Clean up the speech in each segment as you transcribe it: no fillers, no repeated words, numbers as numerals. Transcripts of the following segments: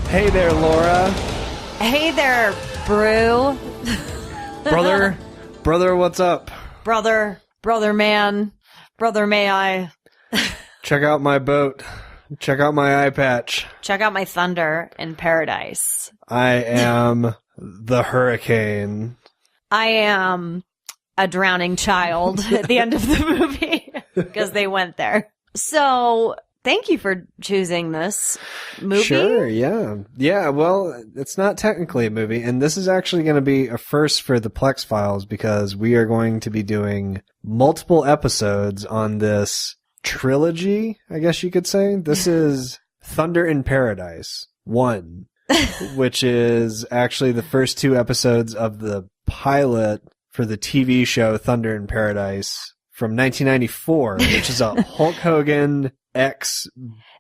Hey there, Laura. Hey there, Brew. Brother, what's up? Brother man, brother may I. Check out my boat. Check out my eye patch. Check out my thunder in paradise. I am the hurricane. I am a drowning child at the end of the movie because they went there. So thank you for choosing this movie. Sure, yeah. Yeah, well, it's not technically a movie, and this is actually going to be a first for the Plex Files because we are going to be doing multiple episodes on this trilogy, I guess you could say. This is Thunder in Paradise 1, which is actually the first 2 episodes of the pilot for the TV show Thunder in Paradise from 1994, which is a Hulk Hogan ex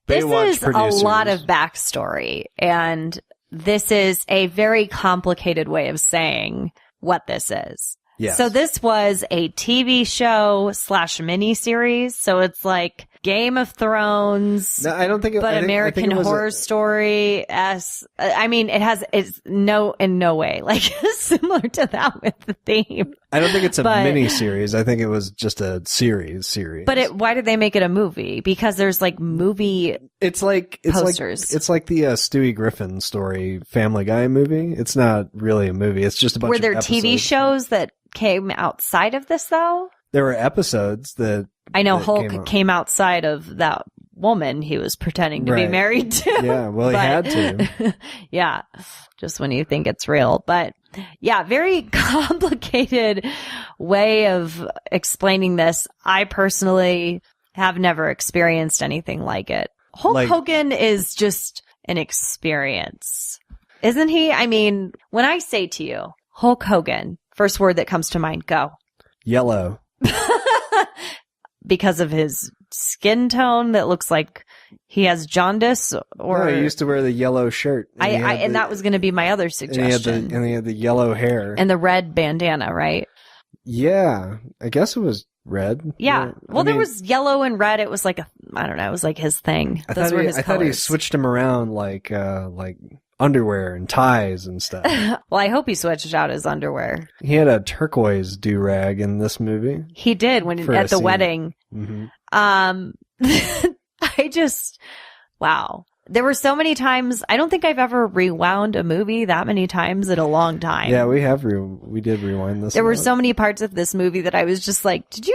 Baywatch This is producers. a lot of backstory, and this is a very complicated way of saying what this is. Yes. So this was a TV show / miniseries. So it's like Game of Thrones, No, I don't think it, but I think, American I think it was Horror Story. I mean, it's in no way like similar to that with the theme. I don't think it's a but- mini-series. I think it was just a series. But why did they make it a movie? Because there's like movie It's like posters. It's like the Stewie Griffin story Family Guy movie. It's not really a movie. It's just a bunch Were of there episodes. TV shows that came outside of this though? There were episodes that I know that Hulk came outside of that woman he was pretending to be Right. married to. Yeah, well, he had to. Yeah, just when you think it's real. But yeah, very complicated way of explaining this. I personally have never experienced anything like it. Hulk Hogan is just an experience, isn't he? I mean, when I say to you, Hulk Hogan, first word that comes to mind, go. Yellow. Because of his skin tone that looks like he has jaundice, or No, he used to wear the yellow shirt. and that was going to be my other suggestion. And he had the yellow hair. And the red bandana, right? Yeah, I guess it was red. Yeah. Well, I there mean, was yellow and red. It was like I don't know. It was like his thing. Those were his I thought he colors. switched them around like underwear and ties and stuff. Well, I hope he switched out his underwear. He had a turquoise do-rag in this movie. He did For a at the scene. wedding. Mm-hmm. Wow. There were so many times. I don't think I've ever rewound a movie that many times in a long time. Yeah, we did rewind this. There were a lot. so many parts of this movie that I was just like, did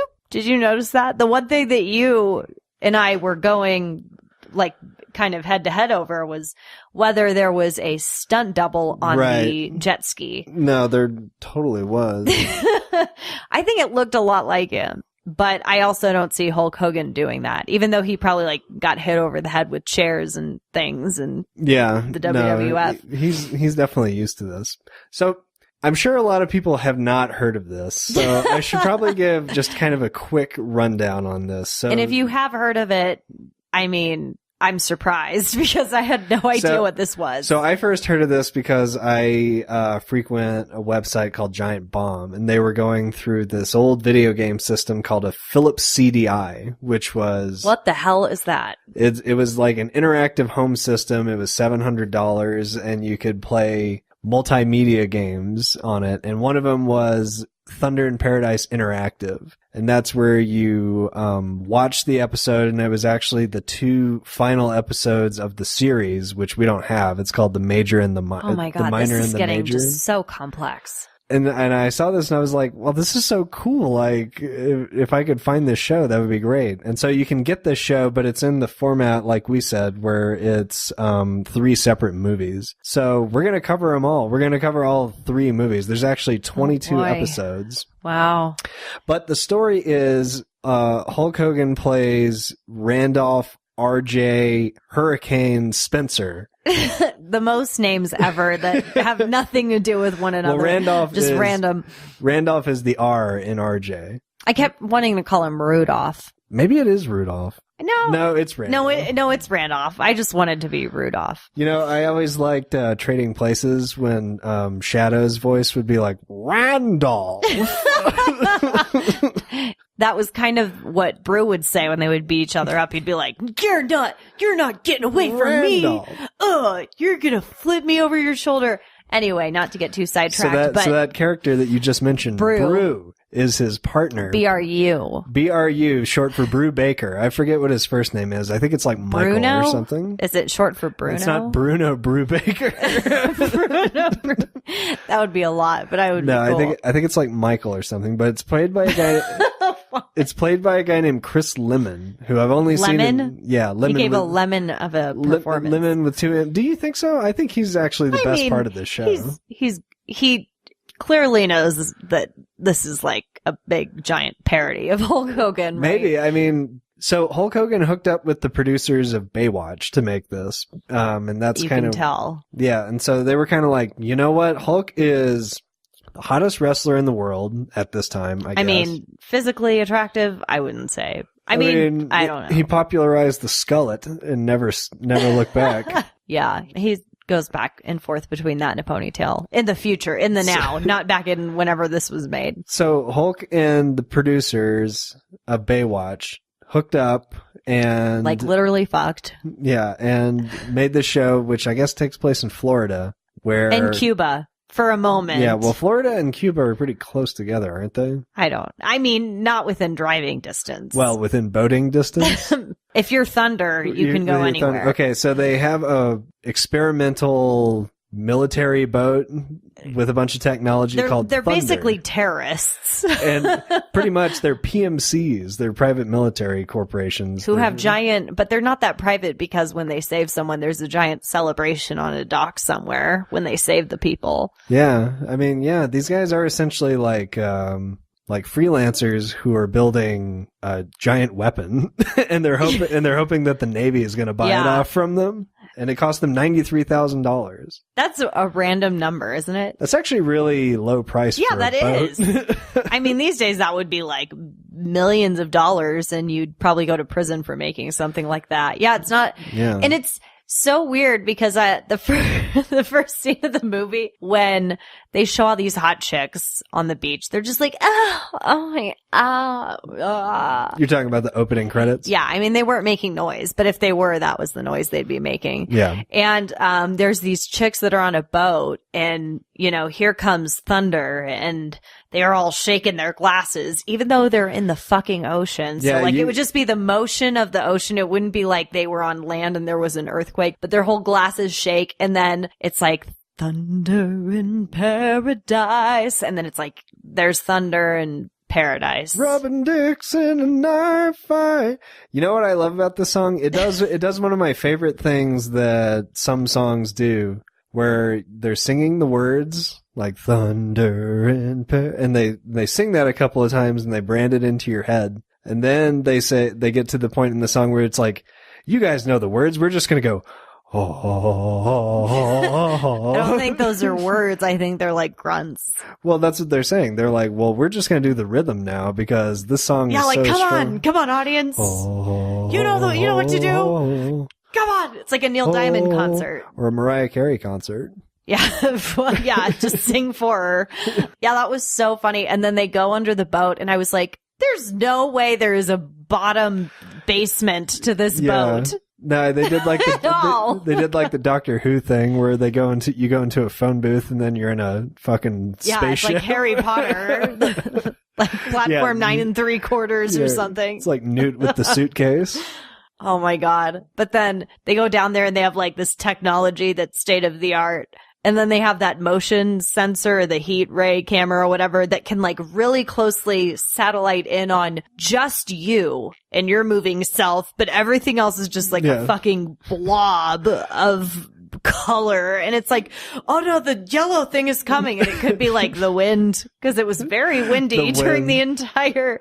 you notice that? The one thing that you and I were going like kind of head to head over was whether there was a stunt double on the jet ski. No, there totally was. I think it looked a lot like him, but I also don't see Hulk Hogan doing that, even though he probably like got hit over the head with chairs and things and Yeah, the WWF. No, he's definitely used to this. So I'm sure a lot of people have not heard of this, so I should probably give just kind of a quick rundown on this. So, And if you have heard of it, I mean, I'm surprised because I had no idea what this was. So I first heard of this because I frequent a website called Giant Bomb, and they were going through this old video game system called a Philips CDI, which was... What the hell is that? It was like an interactive home system. It was $700, and you could play multimedia games on it, and one of them was Thunder in Paradise Interactive, and that's where you watch the episode, and it was actually the 2 final episodes of the series, which we don't have. It's called The Major and the Minor. Oh my god, the Minor this is and the getting Major. just so complex. And I saw this and I was like, well, this is so cool. Like, if I could find this show, that would be great. And so you can get this show, but it's in the format, like we said, where it's 3 separate movies. So we're going to cover them all. We're going to cover all 3 movies. There's actually 22 episodes. Wow. But the story is Hulk Hogan plays Randolph R.J. Hurricane Spencer. The most names ever that have nothing to do with one another. Well, Randolph just is, random. Randolph is the R in RJ. I kept wanting to call him Rudolph. Maybe it is Rudolph. No, it's Randolph. No, it's Randolph. I just wanted to be Rudolph. You know, I always liked Trading Places when Shadow's voice would be like, Randolph. that was kind of what Brew would say when they would beat each other up. He'd be like, you're not getting away from Randall. me. You're going to flip me over your shoulder. Anyway, not to get too sidetracked. So that character that you just mentioned, Brew, is his partner. BRU. BRU, short for Brew Baker. I forget what his first name is. I think it's like Michael Bruno? or something. Is it short for Bruno? It's not Bruno Brew Baker. That would be a lot, but I would be cool. I think it's like Michael or something, but it's played by a guy. It's played by a guy named Chris Lemon, who I've only seen in, Lemon. He gave a lemon of a performance. Lemon with 2 M. Do you think so? I think he's actually the best part of this show. He clearly knows that this is like a big giant parody of Hulk Hogan. Right? Maybe. I mean, so Hulk Hogan hooked up with the producers of Baywatch to make this. And that's kind of, tell. Yeah. And so they were kind of like, you know what? Hulk is the hottest wrestler in the world at this time, I guess. I mean, physically attractive, I wouldn't say. I mean, I don't know. He popularized the skullet and never looked back. Yeah. He goes back and forth between that and a ponytail in the future, in the now, not back in whenever this was made. So Hulk and the producers of Baywatch hooked up and like literally fucked. Yeah. And made the show, which I guess takes place in Florida, in Cuba. For a moment. Yeah, well, Florida and Cuba are pretty close together, aren't they? I mean, not within driving distance. Well, within boating distance? If you're Thunder, you can go anywhere. Okay, so they have a experimental military boat with a bunch of technology called They're Thunder. basically terrorists. And pretty much they're PMCs. They're private military corporations. Who have giant, but they're not that private because when they save someone, there's a giant celebration on a dock somewhere when they save the people. Yeah. I mean, yeah, these guys are essentially like freelancers who are building a giant weapon and they're hoping that the Navy is going to buy it off from them. And it cost them $93,000. That's a random number, isn't it? That's actually really low price for a boat. Yeah, that is. I mean, these days that would be like millions of dollars and you'd probably go to prison for making something like that. Yeah, it's not. Yeah. And it's so weird because the first scene of the movie, when they show all these hot chicks on the beach, they're just like, You're talking about the opening credits? Yeah, I mean, they weren't making noise, but if they were, that was the noise they'd be making. Yeah. And there's these chicks that are on a boat, and, you know, here comes Thunder, and they are all shaking their glasses, even though they're in the fucking ocean. So, it would just be the motion of the ocean. It wouldn't be like they were on land and there was an earthquake, but their whole glasses shake, and then it's like, thunder in paradise, and then it's like there's thunder in paradise. Robin Dixon and knife fight. You know what I love about this song? It does one of my favorite things that some songs do, where they're singing the words like thunder in and they sing that a couple of times and they brand it into your head, and then they get to the point in the song where it's like, you guys know the words, we're just gonna go. I don't think those are words. I think they're like grunts. Well, that's what they're saying. They're like, well, we're just going to do the rhythm now because this song is so strong. Come on, audience. You know what to do. Come on. It's like a Neil Diamond concert. Or a Mariah Carey concert. Yeah. Yeah. Just sing for her. Yeah. That was so funny. And then they go under the boat and I was like, there's no way there is a bottom basement to this boat. No, they did like the Doctor Who thing where you go into a phone booth and then you're in a fucking spaceship. It's like Harry Potter, like platform 9 3/4 or something. It's like Newt with the suitcase. Oh my God. But then they go down there and they have like this technology that's state of the art. And then they have that motion sensor, the heat ray camera or whatever, that can like really closely satellite in on just you and your moving self, but everything else is just like a fucking blob of color. And it's like, oh no, the yellow thing is coming. And it could be like the wind, because it was very windy during the entire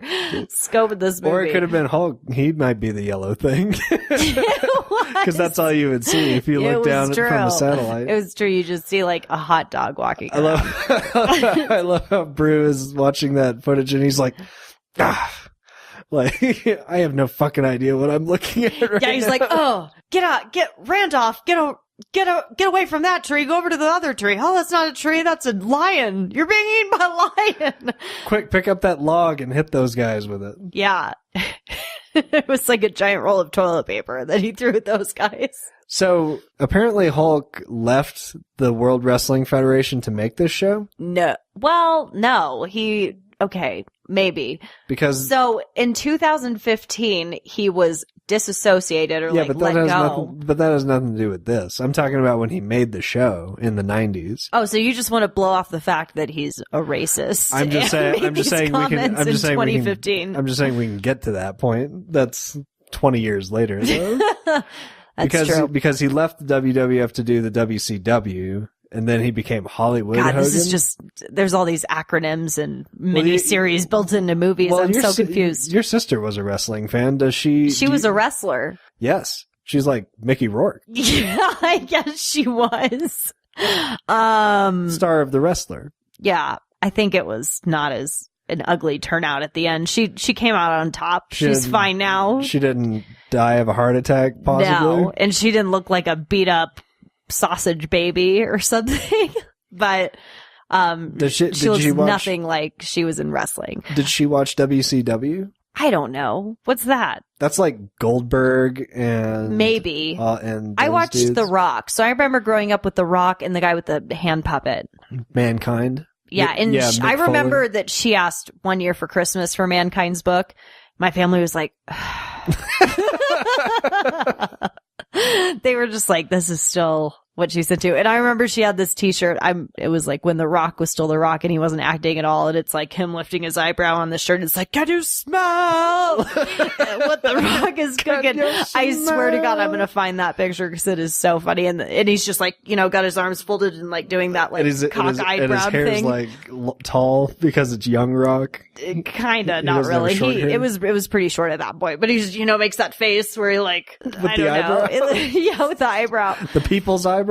scope of this movie. Or it could have been Hulk. He might be the yellow thing. Because that's all you would see if you look down from the satellite. It was true. You just see like a hot dog walking around. I love how Brew is watching that footage and he's like, like, I have no fucking idea what I'm looking at right now. Yeah, he's like, oh, get Randolph, get away from that tree. Go over to the other tree. Oh, that's not a tree. That's a lion. You're being eaten by a lion. Quick, pick up that log and hit those guys with it. Yeah. It was like a giant roll of toilet paper that he threw at those guys. So apparently Hulk left the World Wrestling Federation to make this show? No. Well, no. Okay, maybe. Because so in 2015, he was disassociated or let go. But that has nothing to do with this. I'm talking about when he made the show in the 90s. Oh, so you just want to blow off the fact that he's a racist? I'm just saying we can get to that point. That's 20 years later, though. That's true. Because he left the WWF to do the WCW. And then he became Hollywood Hogan. This is just, there's all these acronyms and miniseries built into movies. I'm so confused. Your sister was a wrestling fan. Does she? She was a wrestler. Yes. She's like Mickey Rourke. Yeah, I guess she was. Star of The Wrestler. Yeah. I think it was not as an ugly turnout at the end. She came out on top. She's fine now. She didn't die of a heart attack, possibly? No. And she didn't look like a beat up sausage baby or something, but she looks nothing like she was in wrestling. Did she watch WCW? I don't know. What's that? That's like Goldberg and maybe. And I watched dudes. The Rock, so I remember growing up with The Rock and the guy with the hand puppet. Mankind. Yeah, and I remember that she asked one year for Christmas for Mankind's book. My family was like, they were just like, this is still what she said too. And I remember she had this t-shirt. It was like when The Rock was still The Rock and he wasn't acting at all. And it's like him lifting his eyebrow on the shirt. It's like, can you smell what The Rock is cooking? I swear to God, I'm going to find that picture because it is so funny. And he's just like, got his arms folded and like doing that like cockeyed brow thing. And his hair's like tall because it's young Rock. Kinda, not really. It was pretty short at that point, but he just, makes that face where he like, with the eyebrow. Yeah, with the eyebrow. The people's eyebrow?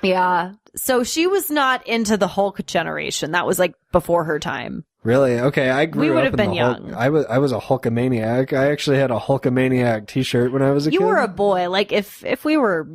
Yeah. So she was not into the Hulk generation. That was like before her time. Really? Okay, I grew up. We would have been young. I was a Hulkamaniac. I actually had a Hulkamaniac t-shirt when I was a kid. You were a boy. Like if we were,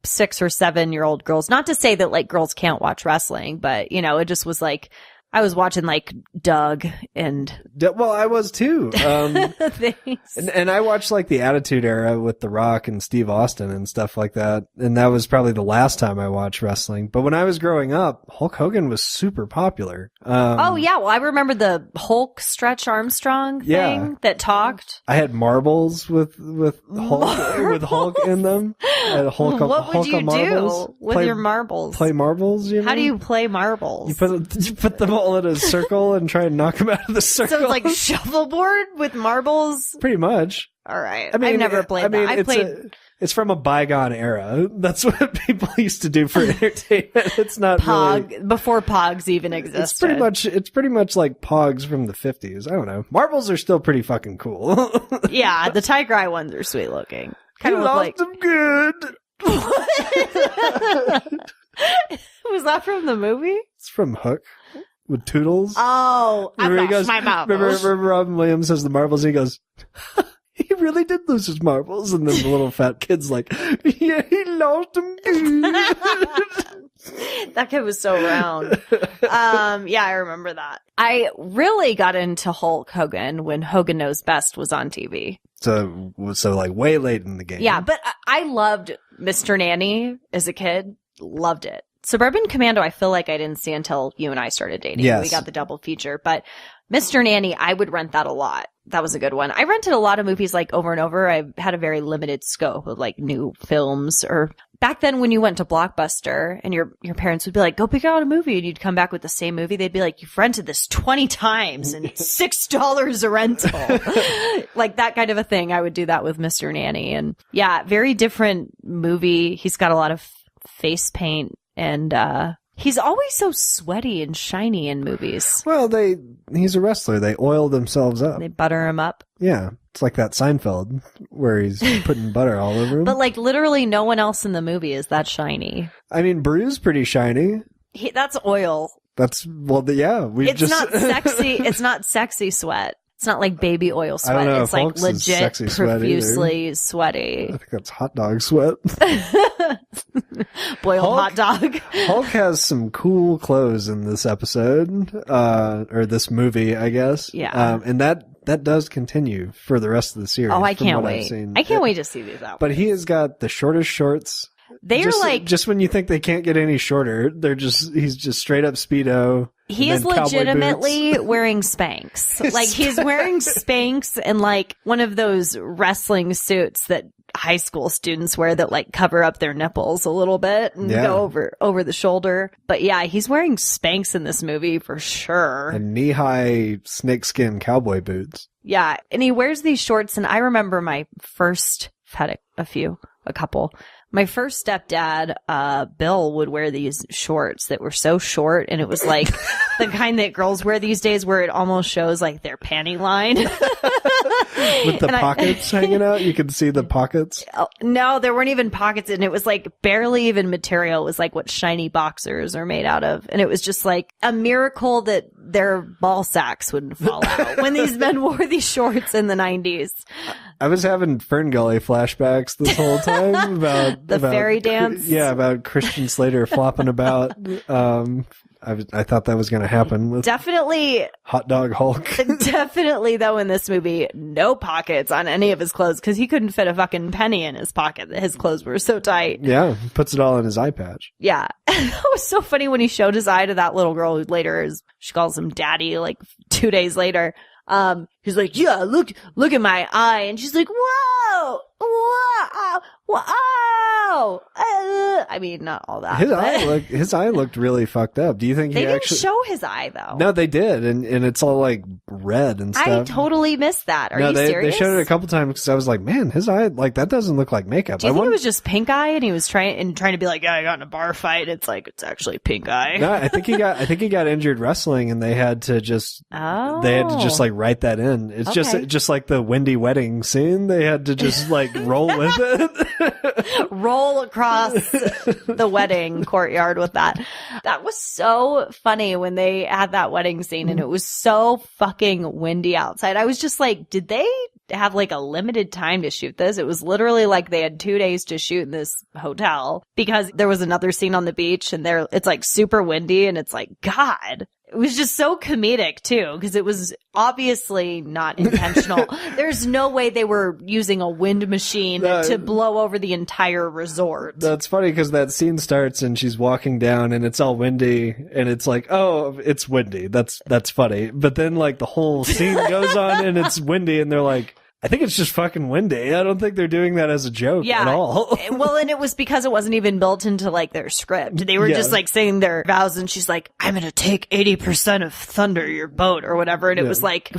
6 or 7-year-old girls, not to say that like girls can't watch wrestling, but it just was like, I was watching like Doug and well, I was too. And I watched like the Attitude Era with The Rock and Steve Austin and stuff like that. And that was probably the last time I watched wrestling. But when I was growing up, Hulk Hogan was super popular. Oh yeah, well I remember the Hulk Stretch Armstrong thing that talked. I had marbles with Hulk in them. I had what would you do with your marbles? Play marbles. How do you play marbles? You put them all in a circle and try and knock them out of the circle. So it's like shuffleboard with marbles? Pretty much. All right. I've never played that. It's from a bygone era. That's what people used to do for entertainment. It's not really, before Pogs even existed. It's pretty much like Pogs from the 50s. I don't know. Marbles are still pretty fucking cool. Yeah, the Tiger Eye ones are sweet looking. Kind of lost them good. Was that from the movie? It's from Hook. With Toodles. Oh, I lost my marbles. Remember Robin Williams has the marbles and he goes, he really did lose his marbles. And then the little fat kid's like, yeah, he lost them. That kid was so round. Yeah, I remember that. I really got into Hulk Hogan when Hogan Knows Best was on TV. So like way late in the game. Yeah, but I loved Mr. Nanny as a kid. Loved it. Suburban Commando, I feel like I didn't see until you and I started dating. Yes. We got the double feature. But Mr. Nanny, I would rent that a lot. That was a good one. I rented a lot of movies like over and over. I had a very limited scope of like new films. Or back then when you went to Blockbuster and your parents would be like, go pick out a movie, and you'd come back with the same movie. They'd be like, you've rented this 20 times and $6 a rental. Like that kind of a thing. I would do that with Mr. Nanny. And yeah, very different movie. He's got a lot of face paint. And he's always so sweaty and shiny in movies. Well, he's a wrestler. They oil themselves up. They butter him up. Yeah. It's like that Seinfeld where's he's putting butter all over him. But like literally no one else in the movie is that shiny. I mean, Bru's pretty shiny. That's oil. It's not sexy. It's not sexy sweat. It's not like baby oil I don't sweat. know It's if like Hulk's is legit sexy sweat either. profusely sweaty. I think that's hot dog sweat. Boiled hot dog. Hulk has some cool clothes in this episode, or this movie, I guess. Yeah. And that does continue for the rest of the series. Oh, I from can't what I've wait. seen. I can't wait to see these out. But he has got the shortest shorts. They are like, just when you think they can't get any shorter, he's just straight up Speedo. he is legitimately wearing Spanx. Like he's wearing Spanx and like one of those wrestling suits that high school students wear that like cover up their nipples a little bit and go over the shoulder. But yeah, he's wearing Spanx in this movie for sure. And knee-high snakeskin cowboy boots. Yeah, and he wears these shorts, and I remember my first, I've had a couple. My first stepdad, Bill, would wear these shorts that were so short, and it was like the kind that girls wear these days where it almost shows like their panty line. With the pockets hanging out? You can see the pockets? No, there weren't even pockets, and it was like barely even material. It was like what shiny boxers are made out of. And it was just like a miracle that their ball sacks wouldn't fall out when these men wore these shorts in the 90s. I was having Fern Gully flashbacks this whole time about the fairy dance. Yeah, about Christian Slater flopping about. I thought that was going to happen with definitely Hot Dog Hulk. Definitely, though, in this movie, no pockets on any of his clothes because he couldn't fit a fucking penny in his pocket. His clothes were so tight. Yeah, puts it all in his eye patch. Yeah. It was so funny when he showed his eye to that little girl who later she calls him daddy like 2 days later. He's like, yeah, look at my eye. And she's like, whoa, I mean, not all that. His eye looked really fucked up. Do you think they didn't show his eye though? No, they did, and it's all like red and stuff. I totally missed that. Are you serious? They showed it a couple times because I was like, man, his eye, like that doesn't look like makeup. Do you think it was just pink eye and he was trying to be like, yeah, I got in a bar fight. It's like it's actually pink eye. No, I think he got injured wrestling, and they had to just like write that in. It's just like the Wendy wedding scene. They had to just like roll with it. Roll across the wedding courtyard with that. That was so funny when they had that wedding scene and it was so fucking windy outside. I was just like, did they have like a limited time to shoot this? It was literally like they had 2 days to shoot in this hotel because there was another scene on the beach and it's like super windy and it's like, God. It was just so comedic too, because it was obviously not intentional. There's no way they were using a wind machine to blow over the entire resort. That's funny because that scene starts and she's walking down and it's all windy and it's like, oh, it's windy. That's funny. But then like the whole scene goes on and it's windy and they're like, I think it's just fucking windy. I don't think they're doing that as a joke at all. Well, and it was because it wasn't even built into like their script. They were just like saying their vows and she's like, I'm going to take 80% of thunder your boat or whatever. And it was like,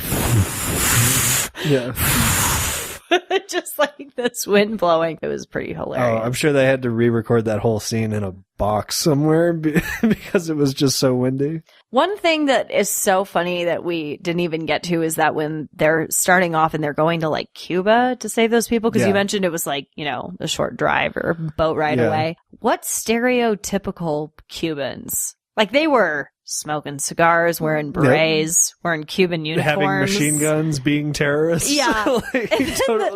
just like this wind blowing. It was pretty hilarious. Oh, I'm sure they had to re-record that whole scene in a box somewhere because it was just so windy. One thing that is so funny that we didn't even get to is that when they're starting off and they're going to like Cuba to save those people, because you mentioned it was like, a short drive or boat ride away. What stereotypical Cubans? Like they were smoking cigars, wearing berets, wearing Cuban uniforms. Having machine guns, being terrorists. Yeah.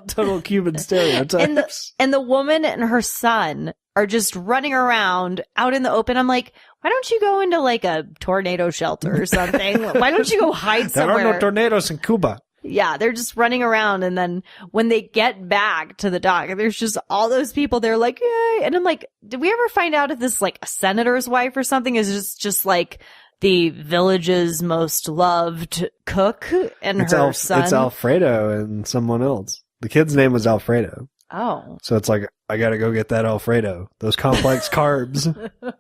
total Cuban stereotypes. And the woman and her son are just running around out in the open. I'm like, why don't you go into like a tornado shelter or something? Why don't you go hide somewhere? There are no tornadoes in Cuba. Yeah, they're just running around. And then when they get back to the dock, there's just all those people. They're like, yay. And I'm like, did we ever find out if this is like a senator's wife or something? Is this just like the village's most loved cook and her son? It's Alfredo and someone else. The kid's name was Alfredo. Oh. So it's like, I gotta go get that Alfredo. Those complex carbs.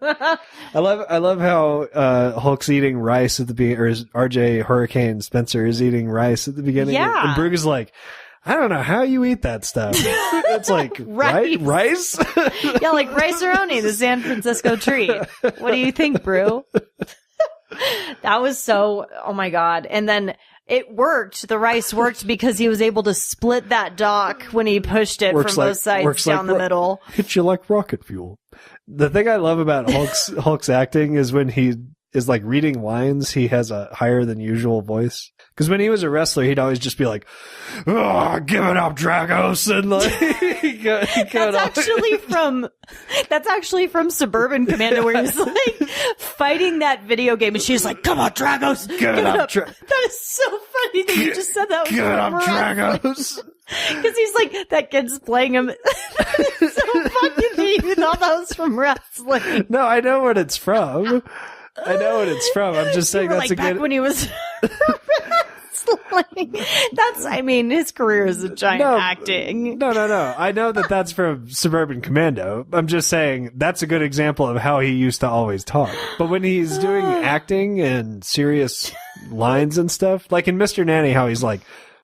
I love how Hulk's eating rice at the beginning, or RJ Hurricane Spencer is eating rice at the beginning. Yeah. And Brugge is like, I don't know how you eat that stuff. It's like, rice? Yeah, like rice-a-roni, the San Francisco treat. What do you think, Brew? That was so, oh my God. And then it worked. The rice worked because he was able to split that dock when he pushed it from both sides down the middle. Hits you like rocket fuel. The thing I love about Hulk's acting is when he is like reading lines, he has a higher than usual voice. Because when he was a wrestler, he'd always just be like, "Oh, give it up, Dragos," and like that's actually from Suburban Commando, where he's like fighting that video game, and she's like, "Come on, Dragos, give it up." That is so funny that you just said that. Give it up, Dragos. Because he's like, that kid's playing him. It's so funny that you thought that was from wrestling. No, I know what it's from. I'm just saying that's like back when he was wrestling. His career is a giant acting. No. I know that's from Suburban Commando. I'm just saying that's a good example of how he used to always talk. But when he's doing acting and serious lines and stuff, like in Mr. Nanny, how he's like,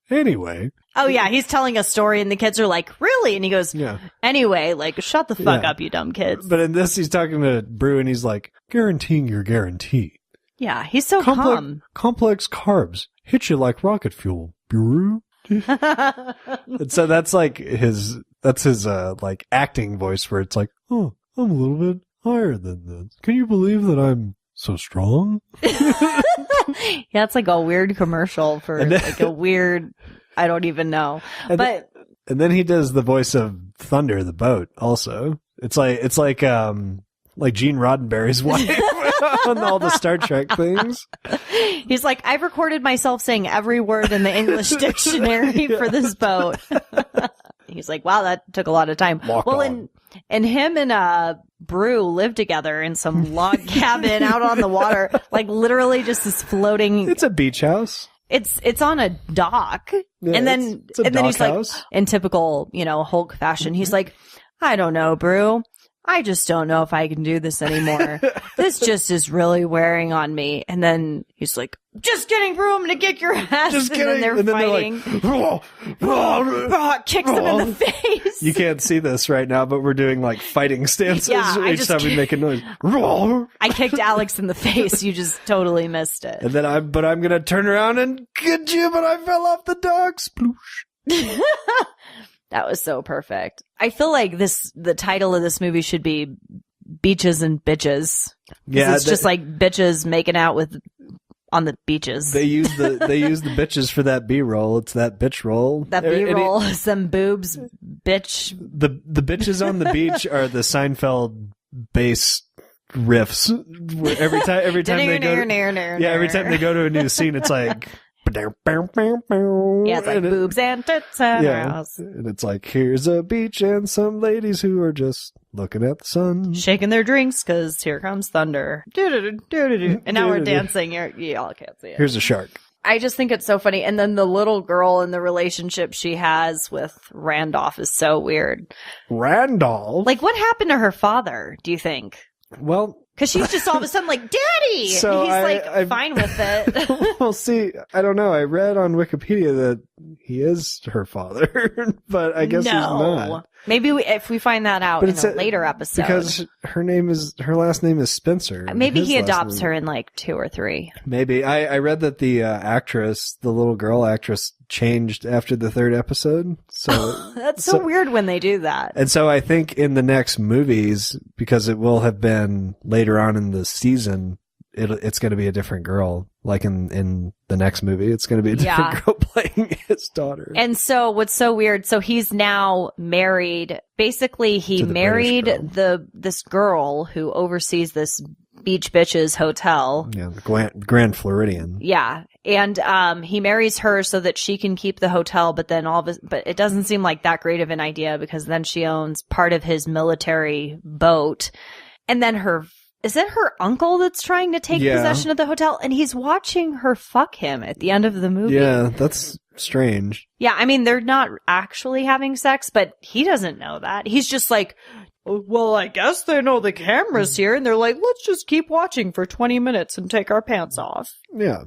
"Anyway." Oh, yeah. He's telling a story and the kids are like, "Really?" And he goes, "Yeah. Anyway, like, shut the fuck up, you dumb kids." But in this, he's talking to Brew and he's like, "Guaranteeing your guarantee." Yeah, he's so calm. Complex carbs hit you like rocket fuel, Brew. And so that's like his like acting voice where it's like, "Oh, I'm a little bit higher than this. Can you believe that I'm so strong?" Yeah, it's like a weird commercial for like a weird, I don't even know. And then he does the voice of Thunder, the boat, also. It's like Gene Roddenberry's wife on all the Star Trek things. He's like, "I've recorded myself saying every word in the English dictionary for this boat." He's like, "Wow, that took a lot of time." And him and Brew live together in some log cabin out on the water, like literally just this floating. It's a beach house. It's on a dock, yeah, and then he's house. Like, in typical Hulk fashion, he's like, "I don't know, Brew. I just don't know if I can do this anymore. This just is really wearing on me." And then he's like, "Just kidding, Brew. I'm going to kick your ass." Just kidding. And then they're fighting. Kicks him in the face. You can't see this right now, but we're doing like fighting stances each time we make a noise. I kicked Alex in the face. You just totally missed it. And then I'm going to turn around and get you, but I fell off the dock. Sploosh. That was so perfect. I feel like the title of this movie should be Beaches and Bitches. Yeah. It's just like bitches making out on the beaches. They use the bitches for that B-roll. It's that bitch roll. That B-roll, some boobs, bitch. The bitches on the beach are the Seinfeld bass riffs. Every time they go every time they go to a new scene, it's like yeah, it's like boobs and tits and ass. And it's like, here's a beach and some ladies who are just looking at the sun, shaking their drinks because here comes thunder. And now we're dancing. Y'all can't see it. Here's a shark. I just think it's so funny. And then the little girl in the relationship she has with Randolph is so weird. Randolph? Like, what happened to her father, do you think? Well, because she's just all of a sudden like, "Daddy!" So he's fine with it. Well, see, I don't know. I read on Wikipedia that he is her father, but I guess he's not. Maybe if we find that out in a later episode. Because her last name is Spencer. Maybe he adopts her in like 2 or 3. Maybe. I read that the actress, the little girl actress, changed after the 3rd episode. So that's so weird when they do that. And so I think in the next movies, because it will have been later on in the season, it's going to be a different girl. Like in the next movie, it's going to be a different girl playing his daughter. And so what's so weird, so he's now married. Basically, he married this girl who oversees this Beach Bitches hotel. Yeah, the Grand Floridian. Yeah. And he marries her so that she can keep the hotel, but then but it doesn't seem like that great of an idea because then she owns part of his military boat. And then is it her uncle that's trying to take possession of the hotel? And he's watching her fuck him at the end of the movie. Yeah, that's strange. Yeah, I mean, they're not actually having sex, but he doesn't know that. He's just like, "Well, I guess they know the camera's here." And they're like, "Let's just keep watching for 20 minutes and take our pants off." Yeah.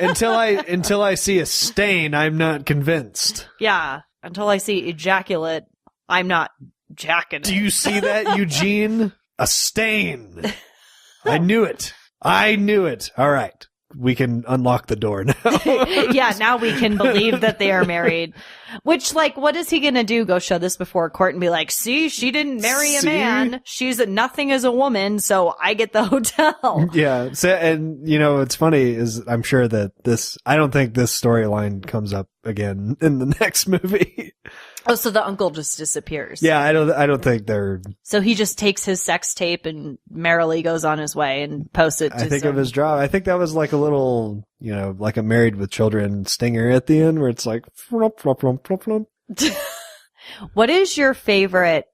Until I see a stain, I'm not convinced. Yeah. Until I see ejaculate, I'm not jacking it. Do you see that, Eugene? A stain. I knew it. All right. we can unlock the door now. Yeah, now we can believe that they are married. Which, like, what is he gonna do? Go show this before court and be like, see, she didn't marry a man. She's nothing as a woman, so I get the hotel. Yeah. So, and, you know, what's funny is I'm sure that I don't think this storyline comes up again in the next movie. Oh, so the uncle just disappears. Yeah, I don't think they're... So he just takes his sex tape and merrily goes on his way and posts it to I think of his job. I think that was like a little, you know, like a Married with Children stinger at the end where it's like, flop, flop, flop, flop, flop. What is your favorite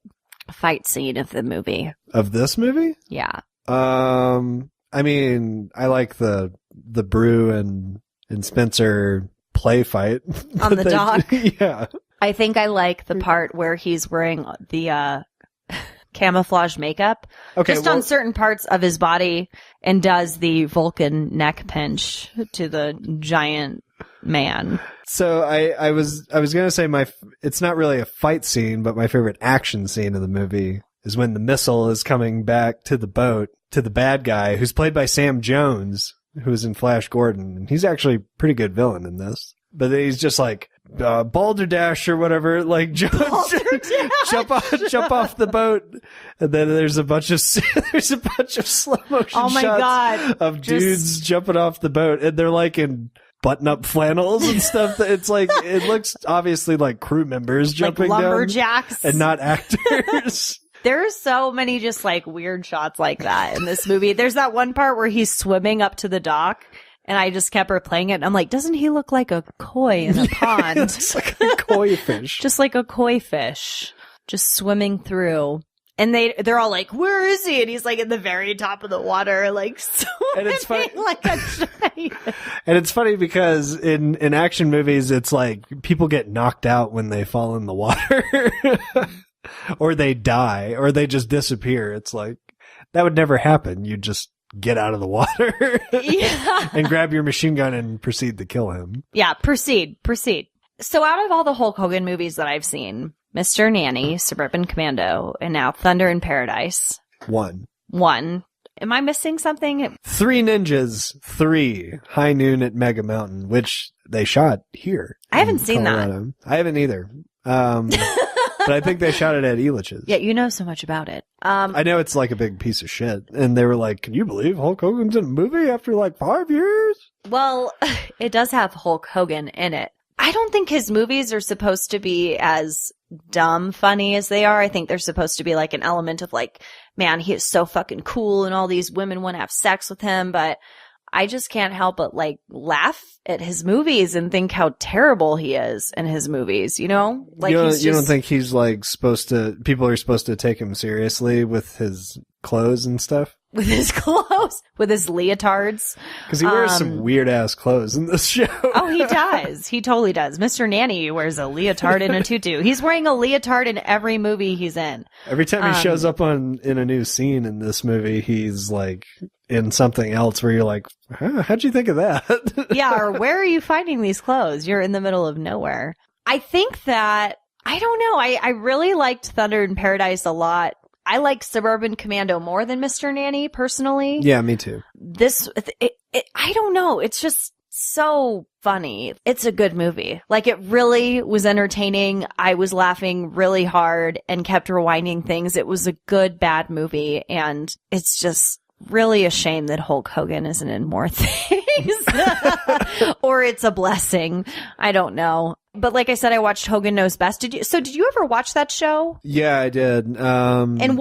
fight scene of the movie? Of this movie? Yeah. I mean, I like the Brew and Spencer play fight. On the dock? Yeah. I think I like the part where he's wearing the camouflage makeup just on certain parts of his body and does the Vulcan neck pinch to the giant man. So I was going to say it's not really a fight scene, but my favorite action scene of the movie is when the missile is coming back to the boat to the bad guy who's played by Sam Jones, who was in Flash Gordon. And he's actually a pretty good villain in this. But he's just like, balderdash or whatever, like jump off the boat, and then there's a bunch of slow motion shots of dudes jumping off the boat, and they're like in button-up flannels and stuff. It's like, it looks obviously like crew members jumping like lumberjacks down and not actors. There's so many just like weird shots like that in this movie. There's that one part where he's swimming up to the dock. And I just kept replaying it. And I'm like, doesn't he look like a koi in a pond? It's like a koi fish. Just like a koi fish. Just swimming through. And they're all like, where is he? And he's like in the very top of the water, like swimming and it's funny. like a giant. And it's funny because in action movies, it's like people get knocked out when they fall in the water. Or they die. Or they just disappear. It's like, that would never happen. You just get out of the water and grab your machine gun and proceed to kill him. Yeah, proceed. So out of all the Hulk Hogan movies that I've seen, Mr. Nanny, Suburban Commando, and now Thunder in Paradise. One. Am I missing something? Three Ninjas, 3, High Noon at Mega Mountain, which they shot here. I haven't seen Colorado. That. I haven't either. But I think they shot it at Elitch's. Yeah, you know so much about it. I know it's like a big piece of shit. And they were like, can you believe Hulk Hogan's in a movie after like 5 years? Well, it does have Hulk Hogan in it. I don't think his movies are supposed to be as dumb funny as they are. I think they're supposed to be like an element of like, man, he is so fucking cool and all these women want to have sex with him. But I just can't help but like laugh at his movies and think how terrible he is in his movies, you know? Like you don't think he's like people are supposed to take him seriously with his clothes and stuff? With his clothes? With his leotards? Because he wears some weird ass clothes in this show. Oh, he does. He totally does. Mr. Nanny wears a leotard and a tutu. He's wearing a leotard in every movie he's in. Every time he shows up in a new scene in this movie, he's like in something else where you're like, how'd you think of that? Yeah, or where are you finding these clothes? You're in the middle of nowhere. I think that, I don't know, I really liked Thunder in Paradise a lot. I like Suburban Commando more than Mr. Nanny, personally. Yeah, me too. I don't know, it's just so funny. It's a good movie. Like, it really was entertaining. I was laughing really hard and kept rewinding things. It was a good, bad movie, and it's just really a shame that Hulk Hogan isn't in more things. Or it's a blessing. I don't know. But like I said, I watched Hogan Knows Best. Did you ever watch that show? Yeah, I did. And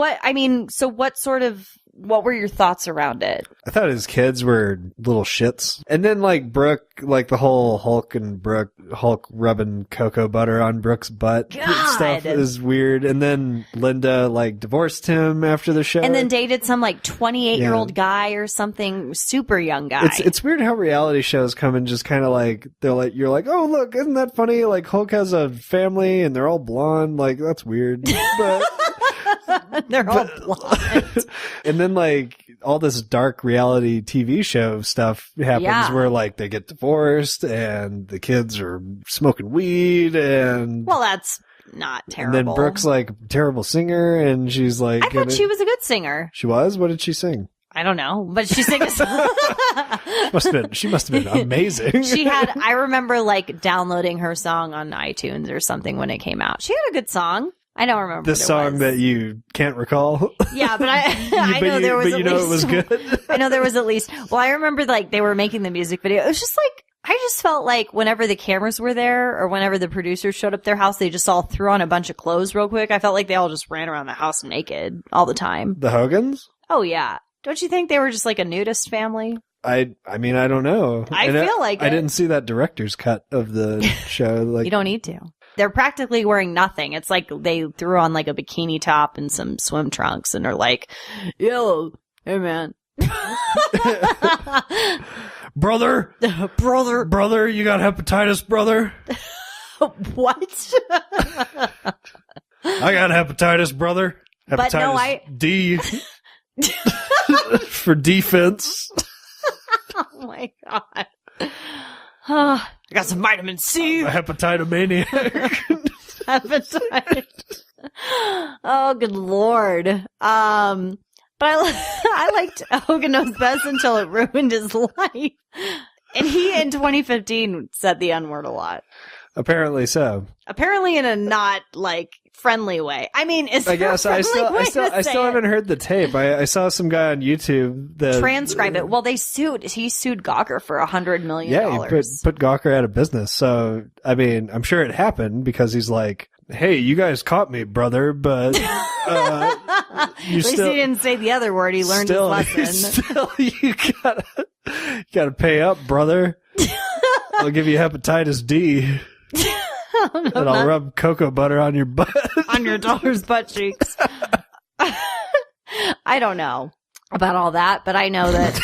what were your thoughts around it? I thought his kids were little shits. And then like Brooke, like the whole Hulk rubbing cocoa butter on Brooke's butt stuff is weird. And then Linda like divorced him after the show. And then dated some like 28-year-old guy or something, super young guy. It's weird how reality shows come and just kind of like, you're like, oh look, isn't that funny? Like Hulk has a family and they're all blonde. Like that's weird. But they're all blonde. And then like all this dark reality TV show stuff happens where like they get divorced and the kids are smoking weed and well, that's not terrible. And then Brooke's like a terrible singer and she's like, I thought she was a good singer. She was? What did she sing? I don't know, but she sang a song. She must have been amazing. I remember like downloading her song on iTunes or something when it came out. She had a good song. I don't remember this song that you can't recall. Yeah, but I know there was. But it was good. I know there was at least. Well, I remember like they were making the music video. It was just like I just felt like whenever the cameras were there or whenever the producers showed up at their house, they just all threw on a bunch of clothes real quick. I felt like they all just ran around the house naked all the time. The Hogans? Oh yeah. Don't you think they were just like a nudist family? I mean, I don't know. I feel like I didn't see that director's cut of the show. Like, you don't need to. They're practically wearing nothing. It's like they threw on like a bikini top and some swim trunks and are like, yo, hey man. Brother, you got hepatitis, brother? What? I got hepatitis, brother. Hepatitis but no, D for defense. Oh my god. I got some vitamin C. I'm a hepatitomaniac. Hepatitis. Oh, good lord. But I liked Hogan Knows Best until it ruined his life. And he, in 2015, said the N-word a lot. Apparently so. Apparently in a not, like, friendly way. I mean, I guess I still haven't heard the tape. I saw some guy on YouTube that transcribe it. Well, he sued Gawker for $100 million. Yeah, he put Gawker out of business. So, I mean, I'm sure it happened because he's like, hey, you guys caught me, brother, but at least he didn't say the other word. He learned his lesson. You gotta pay up, brother. I'll give you hepatitis D. And I'll rub cocoa butter on your butt. On your daughter's butt cheeks. I don't know about all that, but I know that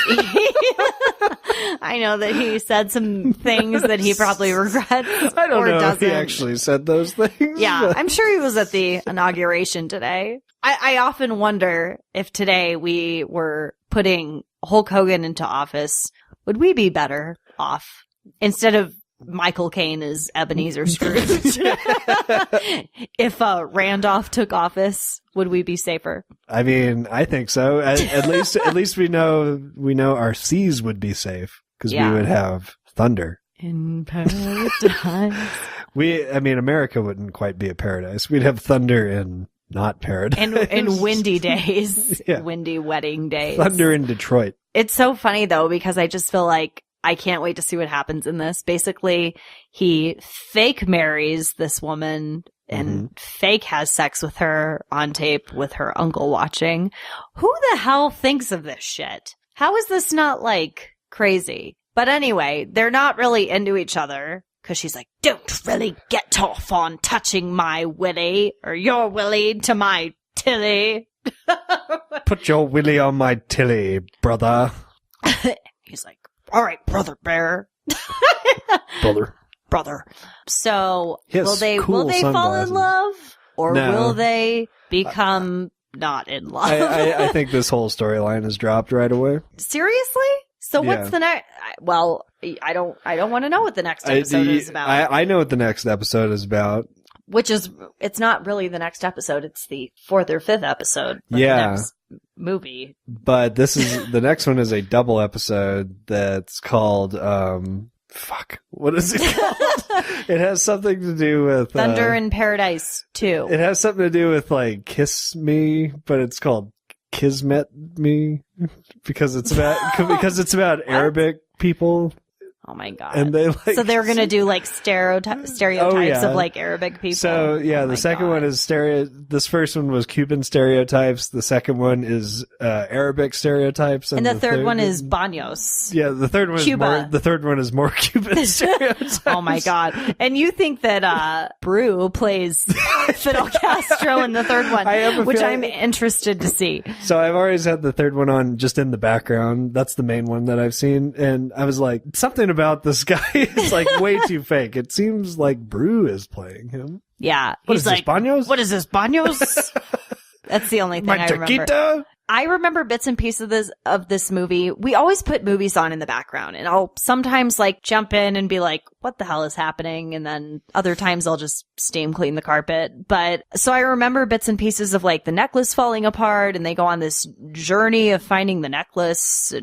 he said some things that he probably regrets. I don't know if he actually said those things. Yeah, I'm sure he was at the inauguration today. I often wonder if today we were putting Hulk Hogan into office, would we be better off instead of Michael Caine as Ebenezer Scrooge? If Randolph took office, would we be safer? I mean, I think so. At least we know our seas would be safe because we would have thunder in paradise. America wouldn't quite be a paradise. We'd have thunder in not paradise. In windy days, windy wedding days. Thunder in Detroit. It's so funny though because I just feel like I can't wait to see what happens in this. Basically, he fake marries this woman and fake has sex with her on tape with her uncle watching. Who the hell thinks of this shit? How is this not like crazy? But anyway, they're not really into each other because she's like, don't really get off on touching my willy or your willy to my tilly. Put your willy on my tilly, brother. He's like, all right, brother bear. Brother. So will they fall in love or will they become not in love? I think this whole storyline is dropped right away. Seriously? So what's the next? Well, I don't want to know what the next episode is about. I know what the next episode is about. Which is, it's not really the next episode. It's the 4th or 5th episode. The next movie. But the next one is a double episode that's called, what is it called? It has something to do with Thunder in Paradise 2. It has something to do with like Kiss Me, but it's called Kismet Me because it's about Arabic people. Oh my god! And so they're gonna do like stereotypes of like Arabic people. So the second one is This first one was Cuban stereotypes. The second one is Arabic stereotypes, and the third one is Baños. Yeah, the third one Cuba. The third one is more Cuban stereotypes. Oh my god! And you think that Brew plays Fidel Castro in the third one, I'm interested to see. So I've always had the third one on just in the background. That's the main one that I've seen, and I was like, something about this guy is like way too fake. It seems like Brew is playing him. Yeah. What is this, Baños? What is this, Baños? That's the only thing I remember. I remember bits and pieces of this movie. We always put movies on in the background, and I'll sometimes like jump in and be like, what the hell is happening? And then other times I'll just steam clean the carpet. But so I remember bits and pieces of like the necklace falling apart, and they go on this journey of finding the necklace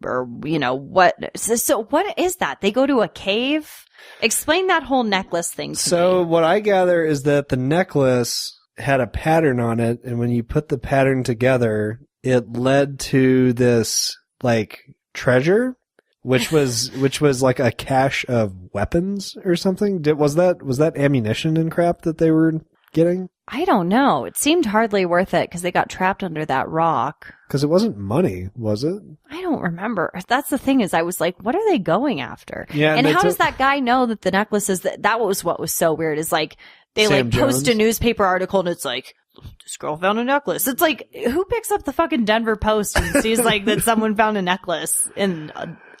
or what. So what is that? They go to a cave? Explain that whole necklace thing to me. So what I gather is that the necklace had a pattern on it, and when you put the pattern together, it led to this like treasure, which was like a cache of weapons or something. Was that ammunition and crap that they were getting? I don't know. It seemed hardly worth it because they got trapped under that rock. Because it wasn't money, was it? I don't remember. That's the thing is I was like, what are they going after? Yeah, and how does that guy know that the necklace is that was what was so weird is like they Sam like post Jones? a newspaper article and it's like, this girl found a necklace. It's like, who picks up the fucking Denver Post and sees like that someone found a necklace in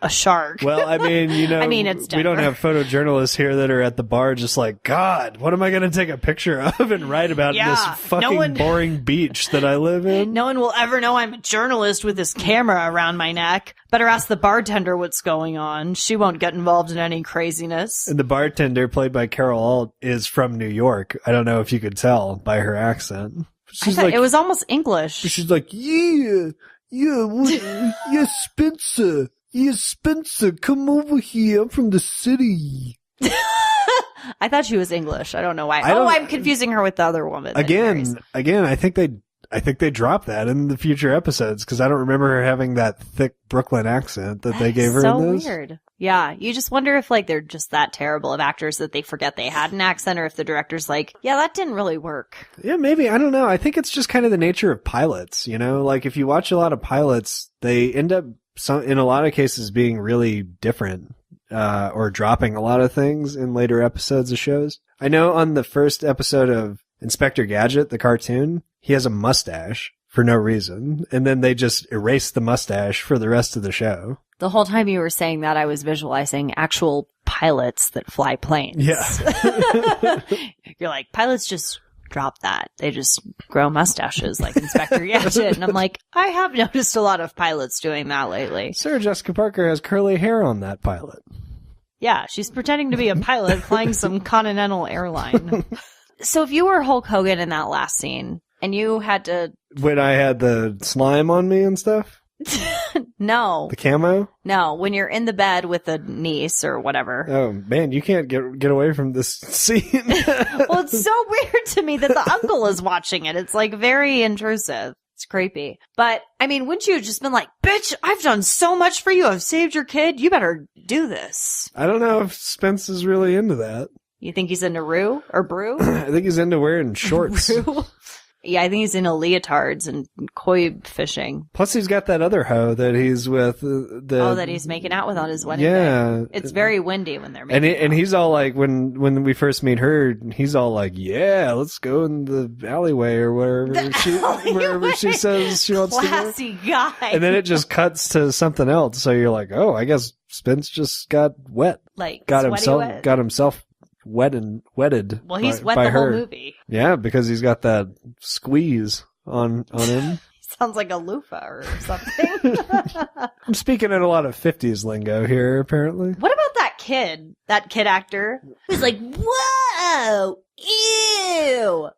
a shark? Well, I mean, it's Denver. We don't have photojournalists here that are at the bar just like, God, what am I going to take a picture of and write about in this fucking boring beach that I live in? No one will ever know I'm a journalist with this camera around my neck. Better ask the bartender what's going on. She won't get involved in any craziness. And the bartender, played by Carol Alt, is from New York. I don't know if you could tell by her accent. She's like, it was almost English. She's like, yeah, Spencer. Yeah, Spencer, come over here. I'm from the city. I thought she was English. I don't know why. I'm confusing her with the other woman. Again, I think they dropped that in the future episodes because I don't remember her having that thick Brooklyn accent that they gave her so in this. Weird. Yeah, you just wonder if like they're just that terrible of actors that they forget they had an accent, or if the director's like, yeah, that didn't really work. Yeah, maybe. I don't know. I think it's just kind of the nature of pilots, Like if you watch a lot of pilots, they end up in a lot of cases being really different or dropping a lot of things in later episodes of shows. I know on the first episode of Inspector Gadget, the cartoon, he has a mustache for no reason, and then they just erase the mustache for the rest of the show. The whole time you were saying that, I was visualizing actual pilots that fly planes. Yeah. You're like, pilots just drop that. They just grow mustaches like Inspector Gadget. And I'm like, I have noticed a lot of pilots doing that lately. Sarah Jessica Parker has curly hair on that pilot. Yeah, she's pretending to be a pilot flying some Continental airline. So if you were Hulk Hogan in that last scene, and you had to... When I had the slime on me and stuff? No. The camo? No, when you're in the bed with a niece or whatever. Oh, man, you can't get away from this scene. Well, it's so weird to me that the uncle is watching it. It's like very intrusive. It's creepy. But, I mean, wouldn't you have just been like, bitch, I've done so much for you. I've saved your kid. You better do this. I don't know if Spence is really into that. You think he's into Rue or Brew? I think he's into wearing shorts. Yeah, I think he's into leotards and koi fishing. Plus, he's got that other hoe that he's with. That he's making out with on his wedding day. It's very windy when they're making out. And he's all like, when we first meet her, he's all like, yeah, let's go in the alleyway or wherever she says she wants to go. Classy guy. And then it just cuts to something else. So you're like, oh, I guess Spence just got wet. Like, got wet. himself wetted. Well, he's by, wet by the her. whole movie. Yeah, because he's got that squeeze on him. Sounds like a loofah or something. I'm speaking in a lot of 50s lingo here, apparently. What about that kid actor who's like, whoa, ew,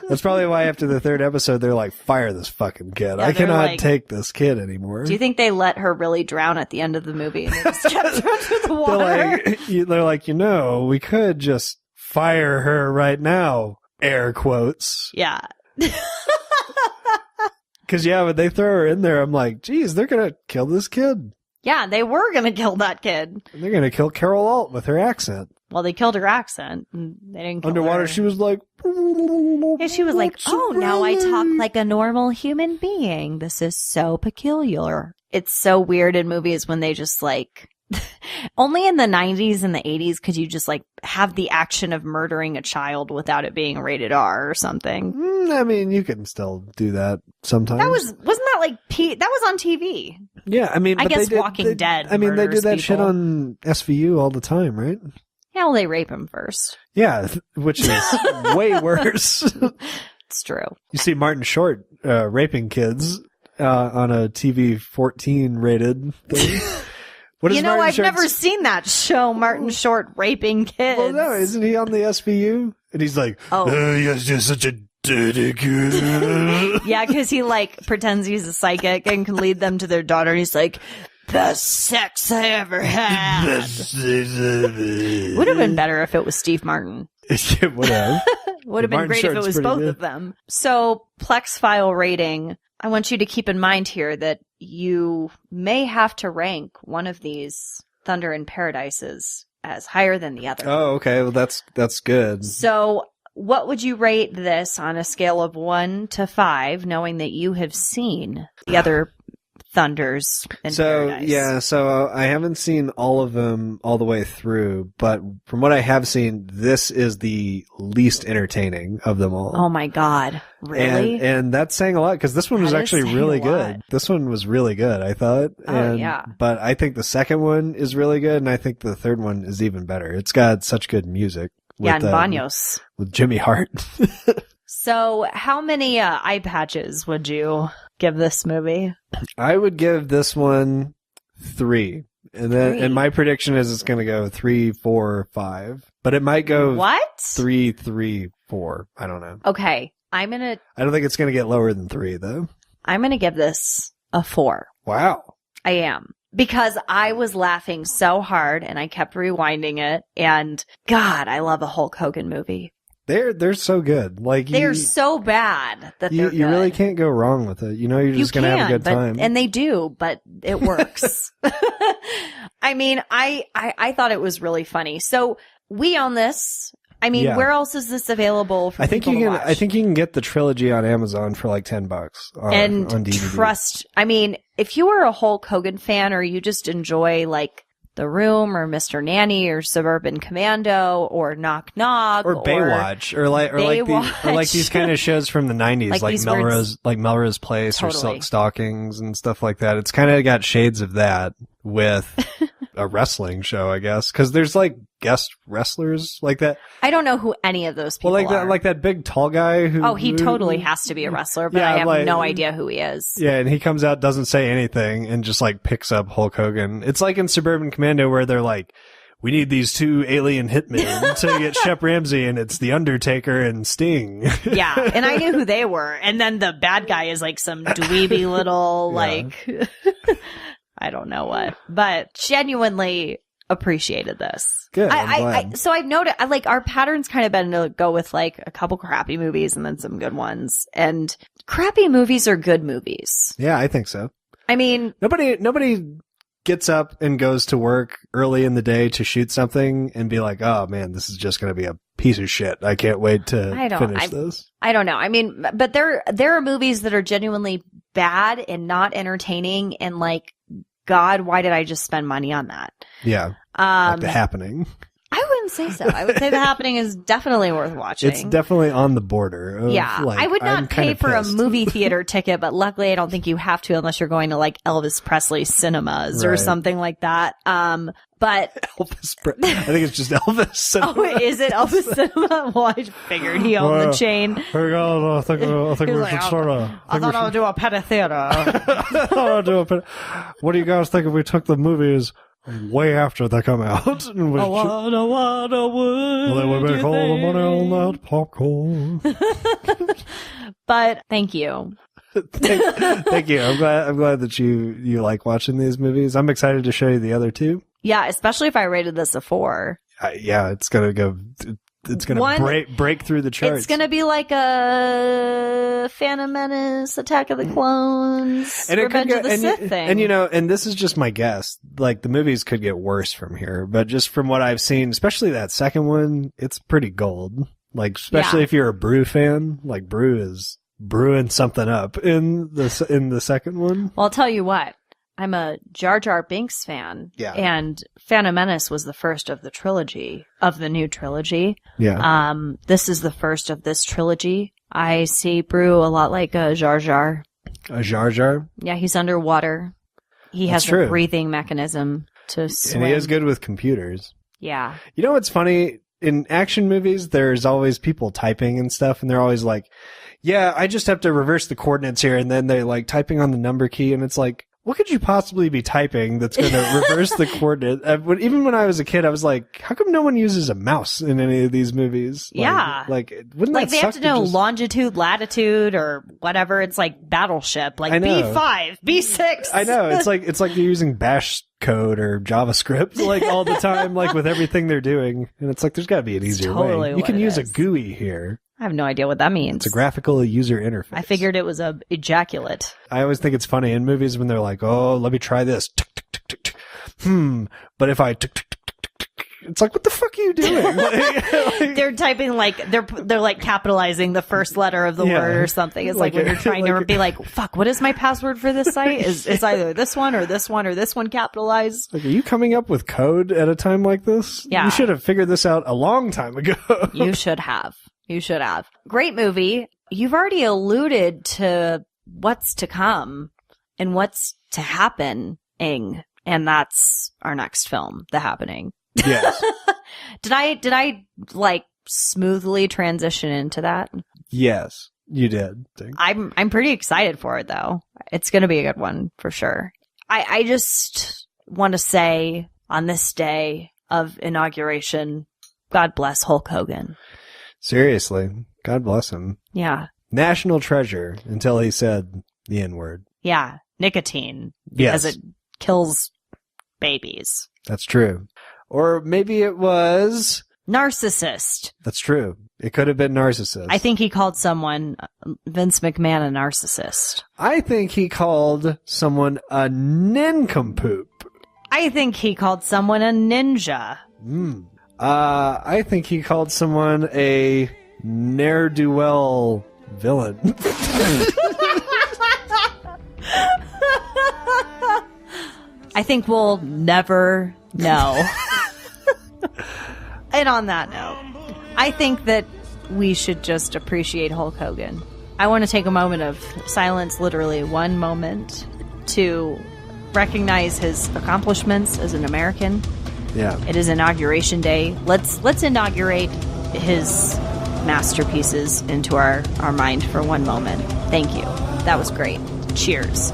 That's probably why after the third episode they're like, fire this fucking kid. Yeah, I cannot like, take this kid anymore. Do you think they let her really drown at the end of the movie and they just kept her under the water? They're like, we could just fire her right now, air quotes. Yeah. Because, when they throw her in there, I'm like, geez, they're going to kill this kid. Yeah, they were going to kill that kid. And they're going to kill Carol Alt with her accent. Well, they killed her accent. And they didn't kill Underwater, her. she was like... Yeah, she was like, now I talk like a normal human being. This is so peculiar. It's so weird in movies when they just like... Only in the 90s and the 80s could you just like have the action of murdering a child without it being rated R or something. I mean, you can still do that sometimes. Wasn't that like that was on TV? Yeah, I mean, I guess Walking Dead. I mean, they do that people. shit on SVU all the time, right? Yeah, well, they rape him first. Yeah, which is way worse. It's true. You see Martin Short raping kids on a TV 14 rated thing. What is Martin I've Short's... never seen that show, Martin Short raping kids. Well, no, isn't he on the SVU? And he's like, oh, you're just such a dirty girl. Yeah, because he like pretends he's a psychic and can lead them to their daughter. And he's like, best sex I ever had. Would have been better if it was Steve Martin. It would have. Would have been great if it was both of them. So, Plex File rating. I want you to keep in mind here that you may have to rank one of these Thunder in Paradises as higher than the other. Oh, okay. Well, that's good. So, what would you rate this on a scale of 1 to 5, knowing that you have seen the other Thunders in Paradise? Yeah, so I haven't seen all of them all the way through, but from what I have seen, this is the least entertaining of them all. Oh my God. Really? And that's saying a lot, because this one was actually really good. This one was really good, I thought. Oh, yeah. But I think the second one is really good, and I think the third one is even better. It's got such good music. Yeah, and Baños. With Jimmy Hart. So, how many eye patches would you give this movie? I would give this one 3. And then, and my prediction is it's going to go 3, 4, 5. But it might go 3, 3, 4. I don't know. Okay. I don't think it's going to get lower than 3, though. I'm going to give this a 4. Wow. I am. Because I was laughing so hard and I kept rewinding it. And God, I love a Hulk Hogan movie. They're so good. Like they're so bad that they're good. You really can't go wrong with it. You're just going to have a good time. And they do, but it works. I mean, I thought it was really funny. So we own this. I mean, where else is this available for people to watch? I think you can get the trilogy on Amazon for like $10 on DVD. I mean, if you were a Hulk Hogan fan or you just enjoy like The Room or Mr. Nanny or Suburban Commando or Knock Knock or Baywatch or like these kind of shows from the 90s like Melrose Place or Silk Stockings and stuff like that. It's kind of got shades of that with a wrestling show, I guess, because there's like guest wrestlers like that. I don't know who any of those people are. Like that big tall guy who. He totally has to be a wrestler, but I have no idea who he is. Yeah, and he comes out, doesn't say anything, and just like picks up Hulk Hogan. It's like in Suburban Commando where they're like, we need these 2 alien hitmen to get Shep Ramsey, and it's The Undertaker and Sting. Yeah, and I knew who they were. And then the bad guy is like some dweeby little, like, I don't know what, but genuinely appreciated this. Good. So I've noted, like, our pattern's kind of been to go with like a couple crappy movies and then some good ones. And crappy movies are good movies. Yeah, I think so. I mean, nobody gets up and goes to work early in the day to shoot something and be like, oh man, this is just going to be a piece of shit. I can't wait to finish this. I don't know. I mean, but there are movies that are genuinely bad and not entertaining and like, God, why did I just spend money on that? Yeah. Like The Happening. I wouldn't say so. I would say The Happening is definitely worth watching. It's definitely on the border of, I would not pay for a movie theater ticket, but luckily I don't think you have to unless you're going to like Elvis Presley cinemas or something like that. But I think it's just Elvis Cinema. Oh, is it Elvis Cinema? Well, I figured he owned the chain. Hey guys, I think we should start I thought I would do a petty theater. What do you guys think if we took the movies way after they come out? And we what then we make all the money on that popcorn. But thank you. Thank you. I'm glad that you like watching these movies. I'm excited to show you the other 2. Yeah, especially if I rated this a 4. It's gonna go. It's gonna break through the charts. It's gonna be like a Phantom Menace, Attack of the Clones, Revenge of the Sith thing. And this is just my guess. Like the movies could get worse from here, but just from what I've seen, especially that second one, it's pretty gold. Like especially if you're a Brew fan, like Brew is brewing something up in the second one. Well, I'll tell you what. I'm a Jar Jar Binks fan. Yeah. And Phantom Menace was the first of the trilogy, of the new trilogy. Yeah. This is the first of this trilogy. I see Brew a lot like a Jar Jar. A Jar Jar? Yeah, he's underwater. He has a breathing mechanism to swim. And he is good with computers. Yeah. You know what's funny? in action movies, there's always people typing and stuff, and they're always like, yeah, I just have to reverse the coordinates here, and then they're like typing on the number key, and it's like, what could you possibly be typing that's going to reverse the coordinate? Even when I was a kid, I was like, how come no one uses a mouse in any of these movies? Like wouldn't like that they have suck to know just... longitude, latitude, or whatever. It's like Battleship, like B5, B6. I know. It's like they're using Bash code or JavaScript like all the time, like with everything they're doing. And it's like, there's got to be an easier way. You can use a GUI here. I have no idea what that means. It's a graphical user interface. I figured it was a ejaculate. I always think it's funny in movies when they're like, oh, let me try this. But if I... It's like, what the fuck are you doing? They're typing like, they're like capitalizing the first letter of the word or something. It's like when you're trying to be like, fuck, what is my password for this site? It's either this one or this one or this one capitalized. Like, are you coming up with code at a time like this? Yeah. You should have figured this out a long time ago. You should have. You should have. Great movie. You've already alluded to what's to come and what's to happen, and that's our next film, The Happening. Yes. Did I like smoothly transition into that? Yes, you did. I'm pretty excited for it though. It's going to be a good one for sure. I just want to say on this day of inauguration, God bless Hulk Hogan. Seriously, God bless him. Yeah. National treasure until he said the N-word. Yeah, nicotine. Yes. Because it kills babies. That's true. Or maybe it was... narcissist. That's true. It could have been narcissist. I think he called someone, Vince McMahon, a narcissist. I think he called someone a nincompoop. I think he called someone a ninja. I think he called someone a ne'er-do-well villain. I think we'll never know. And on that note, I think that we should just appreciate Hulk Hogan. I want to take a moment of silence, literally one moment, to recognize his accomplishments as an American. Yeah. It is Inauguration Day. Let's inaugurate his masterpieces into our mind for one moment. Thank you. That was great. Cheers.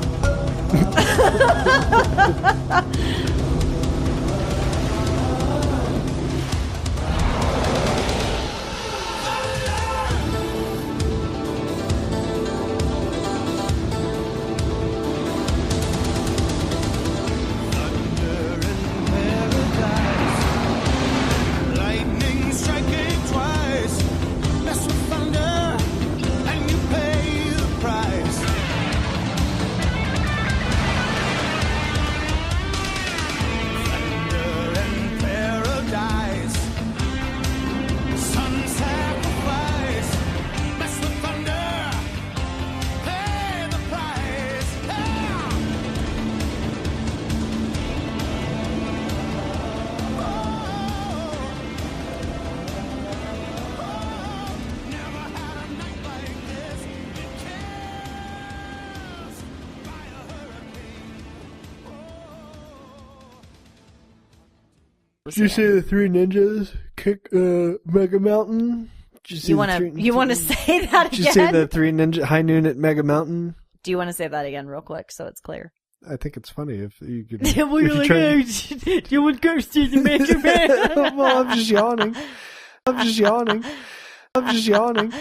Did you see the three ninjas kick Mega Mountain? You want to say that again? Did you see the three ninja high noon at Mega Mountain? Do you want to say that again real quick so it's clear? I think it's funny if you could. Well, you're like, hey, you would go see the Mega Man. Well, I'm just yawning. I'm just yawning. I'm just yawning.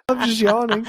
I'm just yawning.